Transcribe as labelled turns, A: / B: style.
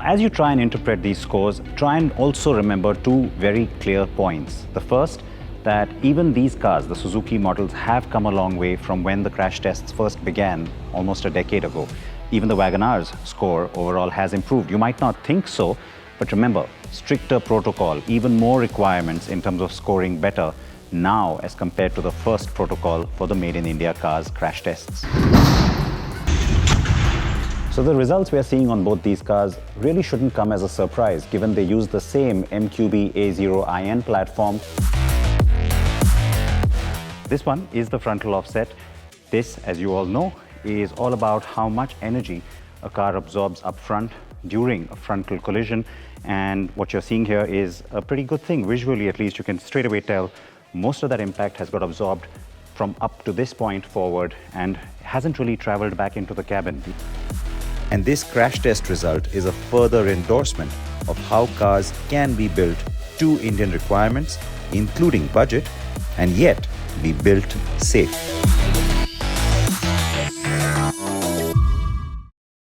A: as you try and interpret these scores, try and also remember two very clear points. The first, that even these cars, the Suzuki models, have come a long way from when the crash tests first began almost a decade ago. Even the Wagon R's score overall has improved. You might not think so, but remember, stricter protocol, even more requirements in terms of scoring better now as compared to the first protocol for the Made in India cars crash tests. So the results we are seeing on both these cars really shouldn't come as a surprise, given they use the same MQB A0iN platform. This one is the frontal offset. This, as you all know, is all about how much energy a car absorbs up front during a frontal collision. And what you're seeing here is a pretty good thing. Visually, at least, you can straight away tell most of that impact has got absorbed from up to this point forward and hasn't really traveled back into the cabin.
B: And this crash test result is a further endorsement of how cars can be built to Indian requirements, including budget, and yet be built safe.